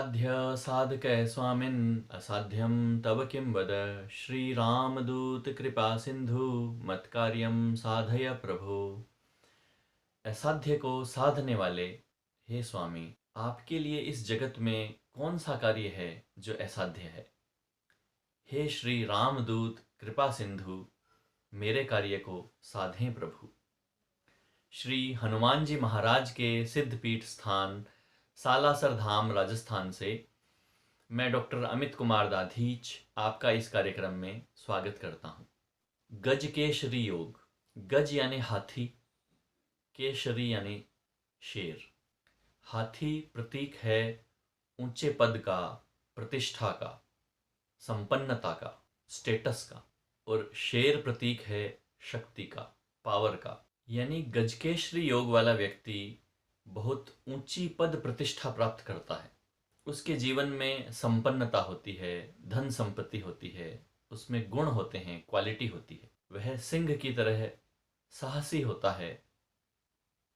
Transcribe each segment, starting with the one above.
साध्य साधकय स्वामिन् असाध्यं तव किं वद। श्रीरामदूत कृपा सिंधु मत्कार्यं साधय प्रभो। असाध्य को साधने वाले हे स्वामी, आपके लिए इस जगत में कौन सा कार्य है जो असाध्य है। हे श्री रामदूत कृपा सिंधु, मेरे कार्य को साधें प्रभु। श्री हनुमान जी महाराज के सिद्धपीठ स्थान सालासर धाम राजस्थान से मैं डॉक्टर अमित कुमार दाधीच आपका इस कार्यक्रम में स्वागत करता हूँ। गज केशरी योग। गज यानी हाथी, केशरी यानी शेर। हाथी प्रतीक है ऊंचे पद का, प्रतिष्ठा का, संपन्नता का, स्टेटस का, और शेर प्रतीक है शक्ति का, पावर का। यानी गजकेशरी योग वाला व्यक्ति बहुत ऊंची पद प्रतिष्ठा प्राप्त करता है। उसके जीवन में संपन्नता होती है, धन संपत्ति होती है, उसमें गुण होते हैं, क्वालिटी होती है। वह सिंह की तरह साहसी होता है,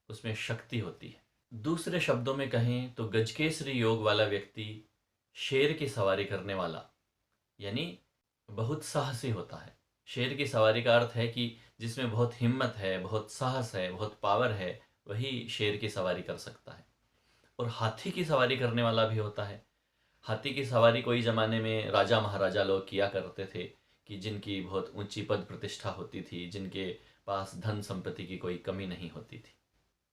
उसमें शक्ति होती है। दूसरे शब्दों में कहें तो गजकेसरी योग वाला व्यक्ति शेर की सवारी करने वाला यानी बहुत साहसी होता है। शेर की सवारी का अर्थ है कि जिसमें बहुत हिम्मत है, बहुत साहस है, बहुत पावर है, वही शेर की सवारी कर सकता है। और हाथी की सवारी करने वाला भी होता है। हाथी की सवारी कोई ज़माने में राजा महाराजा लोग किया करते थे कि जिनकी बहुत ऊंची पद प्रतिष्ठा होती थी, जिनके पास धन संपत्ति की कोई कमी नहीं होती थी।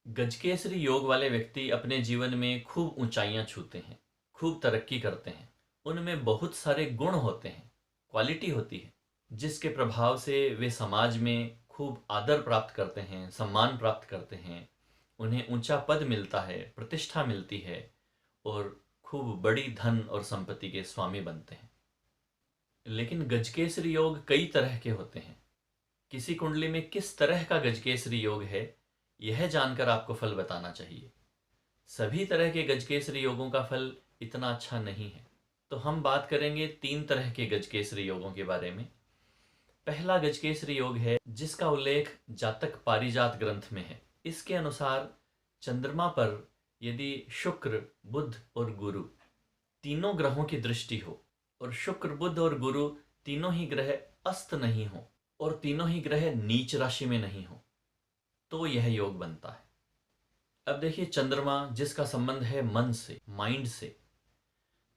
गजकेसरी योग वाले व्यक्ति अपने जीवन में खूब ऊंचाइयां छूते हैं, खूब तरक्की करते हैं। उनमें बहुत सारे गुण होते हैं, क्वालिटी होती है, जिसके प्रभाव से वे समाज में खूब आदर प्राप्त करते हैं, सम्मान प्राप्त करते हैं। उन्हें ऊंचा पद मिलता है, प्रतिष्ठा मिलती है, और खूब बड़ी धन और संपत्ति के स्वामी बनते हैं। लेकिन गजकेसरी योग कई तरह के होते हैं। किसी कुंडली में किस तरह का गजकेसरी योग है, यह जानकर आपको फल बताना चाहिए। सभी तरह के गजकेसरी योगों का फल इतना अच्छा नहीं है। तो हम बात करेंगे 3 तरह के गजकेसरी योगों के बारे में। पहला गजकेसरी योग है जिसका उल्लेख जातक पारिजात ग्रंथ में है। इसके अनुसार चंद्रमा पर यदि शुक्र, बुध और गुरु तीनों ग्रहों की दृष्टि हो, और शुक्र, बुध और गुरु तीनों ही ग्रह अस्त नहीं हो, और तीनों ही ग्रह नीच राशि में नहीं हो, तो यह योग बनता है। अब देखिए, चंद्रमा जिसका संबंध है मन से, माइंड से,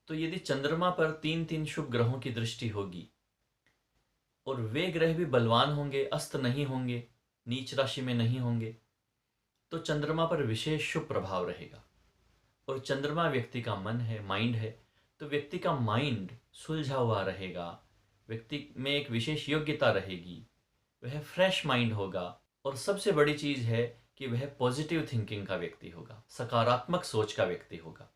तो यदि चंद्रमा पर 3-3 शुभ ग्रहों की दृष्टि होगी और वे ग्रह भी बलवान होंगे, अस्त नहीं होंगे, नीच राशि में नहीं होंगे, तो चंद्रमा पर विशेष शुभ प्रभाव रहेगा। और चंद्रमा व्यक्ति का मन है, माइंड है, तो व्यक्ति का माइंड सुलझा हुआ रहेगा, व्यक्ति में एक विशेष योग्यता रहेगी, वह फ्रेश माइंड होगा। और सबसे बड़ी चीज है कि वह पॉजिटिव थिंकिंग का व्यक्ति होगा, सकारात्मक सोच का व्यक्ति होगा।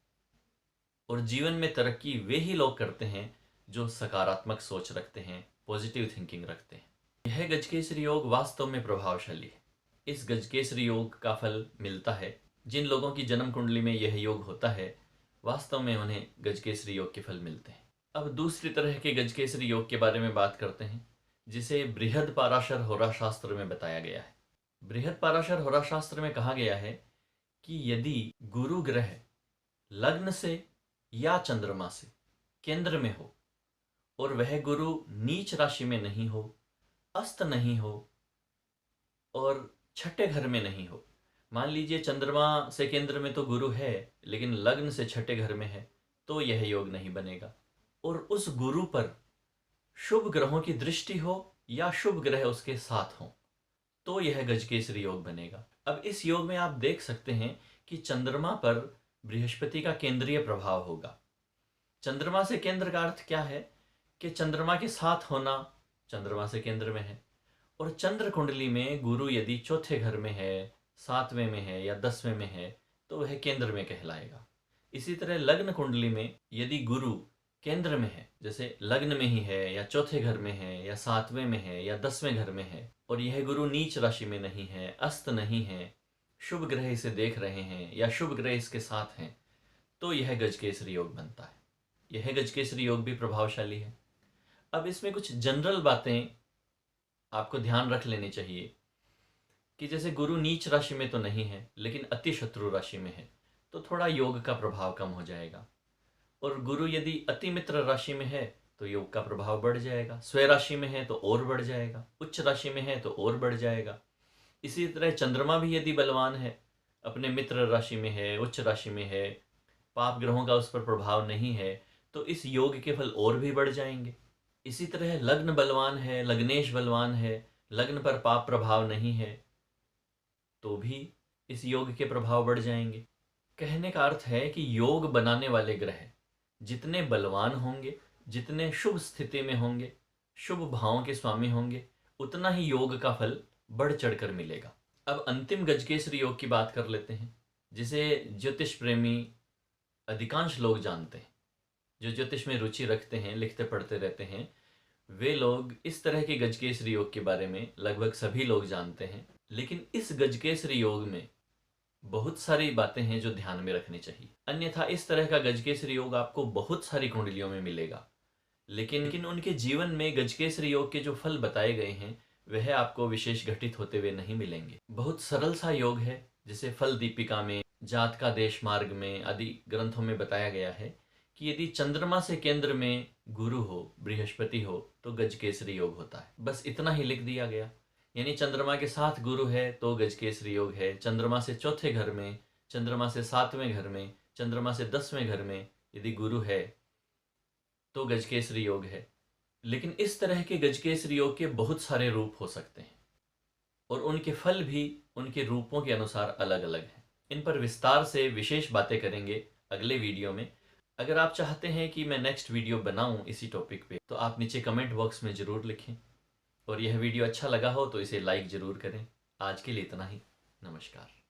और जीवन में तरक्की वे ही लोग करते हैं जो सकारात्मक सोच रखते हैं, पॉजिटिव थिंकिंग रखते हैं। यह गजकेसरी योग वास्तव में प्रभावशाली है। इस गजकेसरी योग का फल मिलता है जिन लोगों की जन्म कुंडली में यह योग होता है, वास्तव में उन्हें गजकेसरी योग के फल मिलते हैं। अब दूसरी तरह के गजकेसरी योग के बारे में बात करते हैं, जिसे बृहद पाराशर होरा शास्त्र में बताया गया है। बृहद पाराशर होरा शास्त्र में कहा गया है कि यदि गुरु ग्रह लग्न से या चंद्रमा से केंद्र में हो, और वह गुरु नीच राशि में नहीं हो, अस्त नहीं हो, और छठे घर में नहीं हो। मान लीजिए चंद्रमा से केंद्र में तो गुरु है, लेकिन लग्न से छठे घर में है, तो यह योग नहीं बनेगा। और उस गुरु पर शुभ ग्रहों की दृष्टि हो या शुभ ग्रह उसके साथ हो, तो यह गजकेसरी योग बनेगा। अब इस योग में आप देख सकते हैं कि चंद्रमा पर बृहस्पति का केंद्रीय प्रभाव होगा। चंद्रमा से केंद्र का अर्थ क्या है कि चंद्रमा के साथ होना, चंद्रमा से केंद्र में है। और चंद्र कुंडली में गुरु यदि चौथे घर में है, 7वें में है या 10वें में है, तो वह केंद्र में कहलाएगा। इसी तरह लग्न कुंडली में यदि गुरु केंद्र में है, जैसे लग्न में ही है या चौथे घर में है या 7वें में है या 10वें घर में है, और यह गुरु नीच राशि में नहीं है, अस्त नहीं है, शुभ ग्रह इसे देख रहे हैं या शुभ ग्रह इसके साथ हैं, तो यह गजकेसरी योग बनता है। यह गजकेसरी योग भी प्रभावशाली है। अब इसमें कुछ जनरल बातें आपको ध्यान रख लेनी चाहिए कि जैसे गुरु नीच राशि में तो नहीं है, लेकिन अति शत्रु राशि में है, तो थोड़ा योग का प्रभाव कम हो जाएगा। और गुरु यदि अति मित्र राशि में है तो योग का प्रभाव बढ़ जाएगा, स्वय राशि में है तो और बढ़ जाएगा, उच्च राशि में है तो और बढ़ जाएगा। इसी तरह चंद्रमा भी यदि बलवान है, अपने मित्र राशि में है, उच्च राशि में है, पाप ग्रहों का उस पर प्रभाव नहीं है, तो इस योग के फल और भी बढ़ जाएंगे। इसी तरह लग्न बलवान है, लग्नेश बलवान है, लग्न पर पाप प्रभाव नहीं है, तो भी इस योग के प्रभाव बढ़ जाएंगे। कहने का अर्थ है कि योग बनाने वाले ग्रह जितने बलवान होंगे, जितने शुभ स्थिति में होंगे, शुभ भावों के स्वामी होंगे, उतना ही योग का फल बढ़ चढ़कर मिलेगा। अब अंतिम गजकेसरी योग की बात कर लेते हैं, जिसे ज्योतिष प्रेमी अधिकांश लोग जानते हैं। जो ज्योतिष में रुचि रखते हैं, लिखते पढ़ते रहते हैं, वे लोग इस तरह के गजकेसरी योग के बारे में लगभग सभी लोग जानते हैं। लेकिन इस गजकेसरी योग में बहुत सारी बातें हैं जो ध्यान में रखनी चाहिए। अन्यथा इस तरह का गजकेसरी योग आपको बहुत सारी कुंडलियों में मिलेगा, लेकिन उनके जीवन में गजकेसरी योग के जो फल बताए गए हैं वह आपको विशेष घटित होते हुए नहीं मिलेंगे। बहुत सरल सा योग है, जिसे फल दीपिका में, जात का देश मार्ग में आदि ग्रंथों में बताया गया है कि यदि चंद्रमा से केंद्र में गुरु हो, बृहस्पति हो, तो गजकेसरी योग होता है। बस इतना ही लिख दिया गया। यानी चंद्रमा के साथ गुरु है तो गजकेसरी योग है, चंद्रमा से चौथे घर में, चंद्रमा से सातवें घर में, चंद्रमा से 10वें घर में यदि गुरु है तो गजकेसरी योग है। लेकिन इस तरह के गजकेसरी योग के बहुत सारे रूप हो सकते हैं और उनके फल भी उनके रूपों के अनुसार अलग अलग हैं। इन पर विस्तार से विशेष बातें करेंगे अगले वीडियो में। अगर आप चाहते हैं कि मैं नेक्स्ट वीडियो बनाऊं इसी टॉपिक पे, तो आप नीचे कमेंट बॉक्स में ज़रूर लिखें। और यह वीडियो अच्छा लगा हो तो इसे लाइक ज़रूर करें। आज के लिए इतना ही। नमस्कार।